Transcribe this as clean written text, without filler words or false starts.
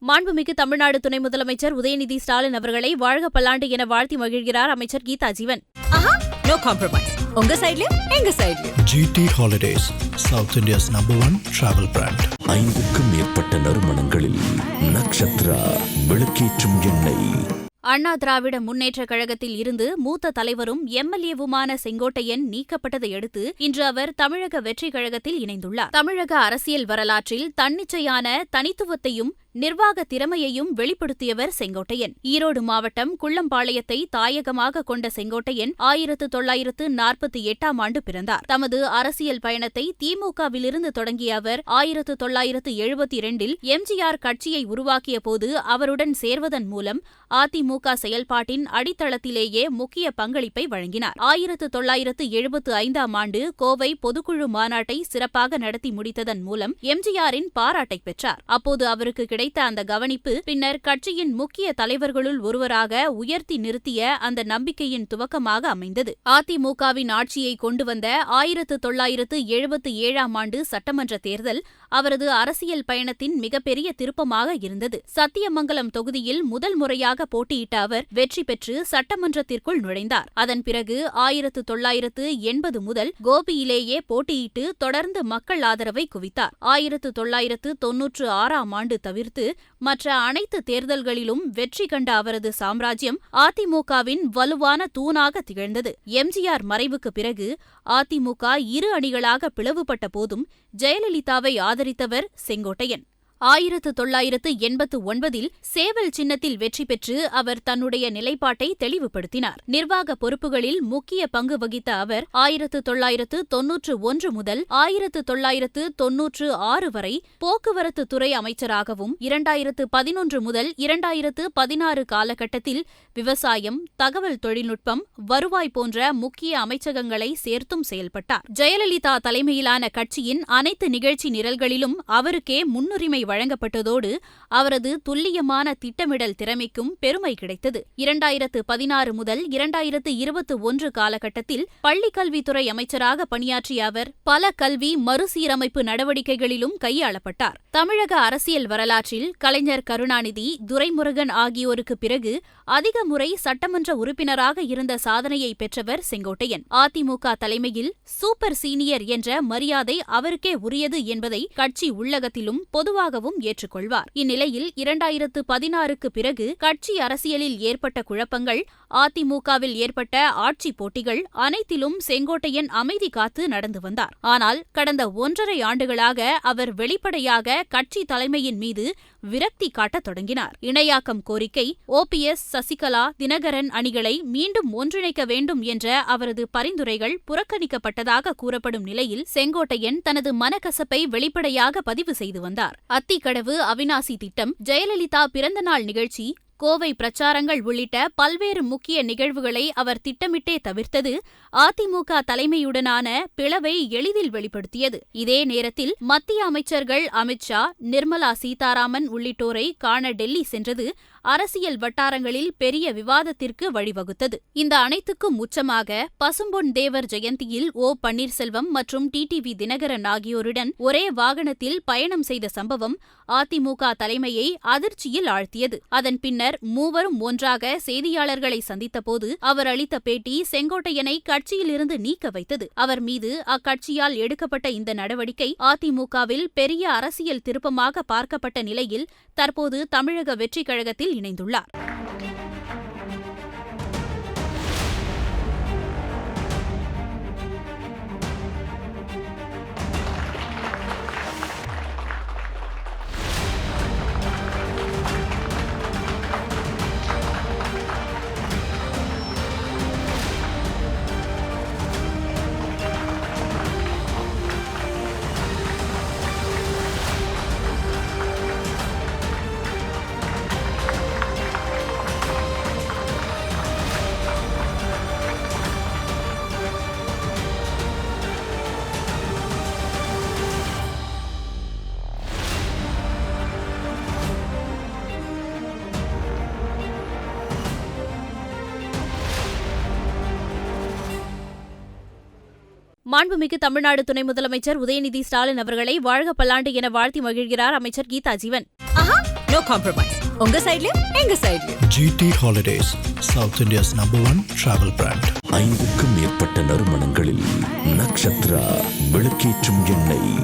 மாண்புமிகு தமிழ்நாடு துணை முதலமைச்சர் உதயநிதி ஸ்டாலின் அவர்களை வாழ்க பல்லாண்டு என வாழ்த்தி மகிழ்கிறார் அமைச்சர் கீதா ஜீவன். No compromise. உங்க சைடுலயும் எங்க சைடுலயும். GT Holidays, South India's #1 travel brand. 5க்கும் மேற்பட்ட நறுமணங்களில் நக்ஷத்ரா விளக்கேற்றும் எண்ணெய். அண்ணா திராவிட முன்னேற்றக் கழகத்தில் இருந்து மூத்த தலைவரும் எம்எல்ஏவுமான செங்கோட்டையன் நீக்கப்பட்டதை அடுத்து இன்று அவர் தமிழக வெற்றிக் கழகத்தில் இணைந்துள்ளார். தமிழக அரசியல் வரலாற்றில் தன்னிச்சையான தனித்துவத்தையும் நிர்வாக திறமையையும் வெளிப்படுத்தியவர் செங்கோட்டையன். ஈரோடு மாவட்டம் குள்ளம்பாளையத்தை தாயகமாக கொண்ட செங்கோட்டையன் 1948ஆம் ஆண்டு பிறந்தார். தமது அரசியல் பயணத்தை திமுகவிலிருந்து தொடங்கிய அவர் 1972இல் எம்ஜிஆர் கட்சியை உருவாக்கிய போது அவருடன் சேர்வதன் மூலம் அதிமுக செயல்பாட்டின் அடித்தளத்திலேயே முக்கிய பங்களிப்பை வழங்கினார். 1975ஆம் ஆண்டு கோவை பொதுக்குழு மாநாட்டை சிறப்பாக நடத்தி முடித்ததன் மூலம் எம்ஜிஆரின் பாராட்டை பெற்றார். அப்போது அவருக்கு கிடைத்த அந்த கவனிப்பு பின்னர் கட்சியின் முக்கிய தலைவர்களுள் ஒருவராக உயர்த்தி நிறுத்திய அந்த நம்பிக்கையின் துவக்கமாக அமைந்தது. அதிமுகவின் ஆட்சியை கொண்டு வந்த 1977ஆம் ஆண்டு சட்டமன்ற தேர்தல் அவரது அரசியல் பயணத்தின் மிகப்பெரிய திருப்பமாக இருந்தது. சத்தியமங்கலம் தொகுதியில் முதல் முறையாக போட்டியிட்ட அவர் வெற்றி பெற்று சட்டமன்றத்திற்குள் நுழைந்தார். அதன் பிறகு 1980 முதல் கோபியிலேயே போட்டியிட்டு தொடர்ந்து மக்கள் ஆதரவை குவித்தார். 1996ஆம் ஆண்டு தவிர்த்து மற்ற அனைத்து தேர்தல்களிலும் வெற்றி கண்ட அவரது சாம்ராஜ்யம் அதிமுகவின் வலுவான தூணாக திகழ்ந்தது. எம்ஜிஆர் மறைவுக்கு பிறகு அதிமுக இரு அணிகளாக பிளவுபட்ட போதும் ஜெயலலிதாவை ஆதரித்தவர் செங்கோட்டையன். 1989இல் சேவல் சின்னத்தில் வெற்றி பெற்று அவர் தன்னுடைய நிலைப்பாட்டை தெளிவுபடுத்தினார். நிர்வாக பொறுப்புகளில் முக்கிய பங்கு வகித்த அவர் 1991 முதல் 1996 வரை போக்குவரத்து துறை அமைச்சராகவும் 2011 முதல் 2016 காலகட்டத்தில் விவசாயம், தகவல் தொழில்நுட்பம், வருவாய் போன்ற முக்கிய அமைச்சகங்களை சேர்த்தும் செயல்பட்டார். ஜெயலலிதா தலைமையிலான கட்சியின் அனைத்து நிகழ்ச்சி நிரல்களிலும் அவருக்கே முன்னுரிமை வழங்கப்பட்டதோடு அவரது துல்லியமான திட்டமிடல் திறமைக்கும் பெருமை கிடைத்தது. 2016 முதல் 2021 காலகட்டத்தில் பள்ளிக்கல்வித்துறை அமைச்சராக பணியாற்றிய அவர் பல கல்வி மறுசீரமைப்பு நடவடிக்கைகளிலும் கையாளப்பட்டார். தமிழக அரசியல் வரலாற்றில் கலைஞர் கருணாநிதி, துரைமுருகன் ஆகியோருக்கு பிறகு அதிக முறை சட்டமன்ற உறுப்பினராக இருந்த சாதனையை பெற்றவர் செங்கோட்டையன். அதிமுக தலைமையில் சூப்பர் சீனியர் என்ற மரியாதை அவருக்கே உரியது என்பதை கட்சி உள்ளகத்திலும் பொதுவாகவும் ஏற்றுக்கொள்வார். இந்நிலையில் 2016க்கு பிறகு கட்சி அரசியலில் ஏற்பட்ட குழப்பங்கள், அதிமுகவில் ஏற்பட்ட ஆட்சி போட்டிகள் அனைத்திலும் செங்கோட்டையன் அமைதி காத்து நடந்து வந்தார். ஆனால் கடந்த 1.5 ஆண்டுகளாக அவர் வெளிப்படையாக கட்சி தலைமையின் மீது விரக்தி காட்டத் தொடங்கினார். இணையாக்கம் கோரிக்கை, OPS, சசிகலா, தினகரன் அணிகளை மீண்டும் ஒன்றிணைக்க வேண்டும் என்ற அவரது பரிந்துரைகள் புறக்கணிக்கப்பட்டதாக கூறப்படும் நிலையில் செங்கோட்டையன் தனது மனக்கசப்பை வெளிப்படையாக பதிவு செய்து வந்தார். அத்திக்கடவு அவிநாசி திட்டம், ஜெயலலிதா பிறந்தநாள் நிகழ்ச்சி, கோவை பிரச்சாரங்கள் உள்ளிட்ட பல்வேறு முக்கிய நிகழ்வுகளை அவர் திட்டமிட்டே தவிர்த்தது அதிமுக தலைமையுடனான பிளவை எளிதில் வெளிப்படுத்தியது. இதே நேரத்தில் மத்திய அமைச்சர்கள் அமித்ஷா, நிர்மலா சீதாராமன் உள்ளிட்டோரை காண டெல்லி சென்றது அரசியல் வட்டாரங்களில் பெரிய விவாதத்திற்கு வழிவகுத்தது. இந்த அனைத்துக்கும் உச்சமாக பசும்பொன் தேவர் ஜெயந்தியில் பன்னீர்செல்வம் மற்றும் TTV தினகரன் ஆகியோருடன் ஒரே வாகனத்தில் பயணம் செய்த சம்பவம் அதிமுக தலைமையை அதிர்ச்சியில் ஆழ்த்தியது. அதன் பின்னர் மூவரும் ஒன்றாக செய்தியாளர்களை சந்தித்தபோது அவர் அளித்த பேட்டி செங்கோட்டையனை கட்சியிலிருந்து நீக்க வைத்தது. அவர் மீது அக்கட்சியால் எடுக்கப்பட்ட இந்த நடவடிக்கை அதிமுகவில் பெரிய அரசியல் திருப்பமாக பார்க்கப்பட்ட நிலையில் தற்போது தமிழக வெற்றிக் கழகத்தில் இணைந்துள்ளார். மாண்புமிகு தமிழ்நாடு துணை முதலமைச்சர் உதயநிதி ஸ்டாலின் அவர்களை வாழ்க பல்லாண்டு என வாழ்த்தி மகிழ்கிறார் அமைச்சர் கீதா ஜீவன். No compromise. உங்க சைடுலயும் எங்க சைடுலயும். GT Holidays, South India's #1 travel brand. 5க்கும் மேற்பட்ட நறுமணங்களில் நக்ஷத்ரா விளக்கேற்றும் எண்ணெய்.